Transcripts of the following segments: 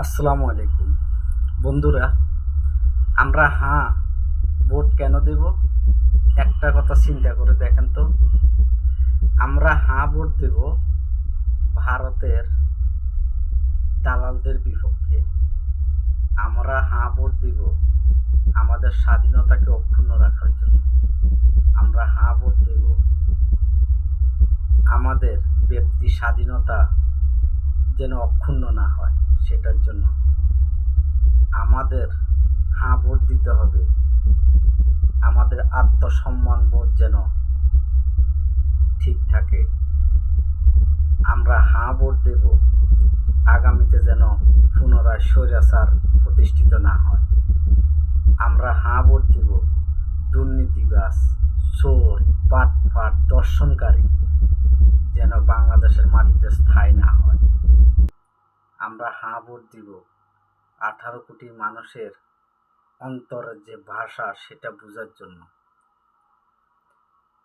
আসসালামু আলাইকুম বন্ধুরা। আমরা ভোট কেন দেব? একটা কথা চিন্তা করে দেখেন তো। আমরা ভোট দেব ভারতের দালালদের বিপক্ষে। আমরা ভোট দিব আমাদের স্বাধীনতাকে অক্ষুণ্ণ রাখার জন্য। আমরা ভোট দেব আমাদের ব্যক্তি স্বাধীনতা যেন অক্ষুণ্ণ না হয় সেটার জন্য। আমাদের ভোট দিতে হবে আমাদের আত্মসম্মান বোধ যেন ঠিক থাকে। আমরা ভোট দেব আগামীতে যেন পুনরায় স্বৈরাচার প্রতিষ্ঠিত না হয়। আমরা ভোট দেব দুর্নীতিবাজ, চোর, পাটপাট, দর্শনকারী যেন বাংলাদেশের মাটিতে স্থায়ী না হয়। আমরা ভোট দিব 18 কোটি মানুষের অন্তরের যে ভাষা সেটা বোঝার জন্য।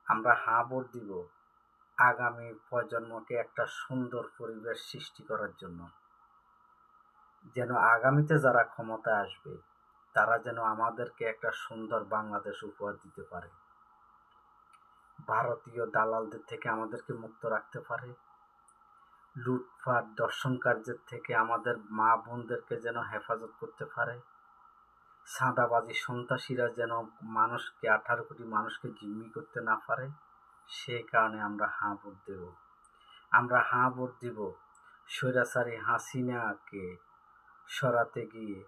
আমরা ভোট দিব আগামী প্রজন্মকে একটা সুন্দর পরিবেশ সৃষ্টি করার জন্য, যেন আগামীতে যারা ক্ষমতায় আসবে তারা যেন আমাদেরকে একটা সুন্দর বাংলাদেশ উপহার দিতে পারে, ভারতীয় দালালদের থেকে আমাদেরকে মুক্ত রাখতে পারে, লুটপাট দর্শনকার্যের থেকে আমাদের মা বোনদেরকে যেন হেফাজত করতে পারে, চাঁদাবাজি সন্ত্রাসীরা যেন 18 কোটি মানুষকে জিম্মি করতে না পারে। সেই কারণে আমরা ভোট দেব। আমরা ভোট দিব স্বৈরাচারী হাসিনাকে সরাতে গিয়ে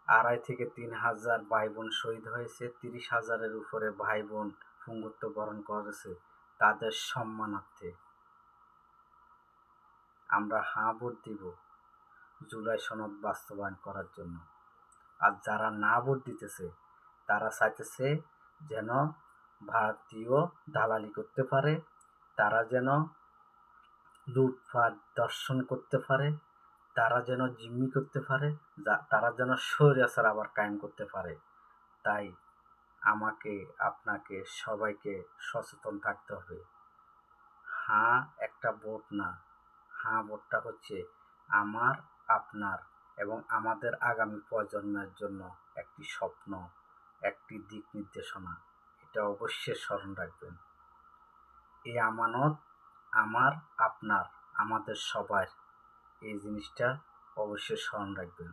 2.5 থেকে 3 হাজার ভাই বোন শহীদ হয়েছে, 30,000-এর উপরে ভাই বোন পঙ্গুত্ব বরণ করেছে, তাদের সম্মানার্থে। আমরা ভোট দিব জুলাই সনদ বাস্তবায়ন করার জন্য। আর যারা না ভোট দিতেছে তারা চাইতেছে যেন ভারতীয় দালালি করতে পারে, তারা যেন লুটপাট দর্শন করতে পারে, তারা যেন জিম্মি করতে পারে, তারা যেন স্বৈরাচার আবার কায়েম করতে পারে। তাই আমাকে, আপনাকে, সবাইকে সচেতন থাকতে হবে। একটা ভোট না, ভোটটা হচ্ছে আমার, আপনার এবং আমাদের আগামী প্রজন্মের জন্য একটি স্বপ্ন, একটি দিক নির্দেশনা। এটা অবশ্যই স্মরণ রাখবেন। এই আমানত আমার, আপনার, আমাদের সবার, এই জিনিসটা অবশ্যই স্মরণ রাখবেন।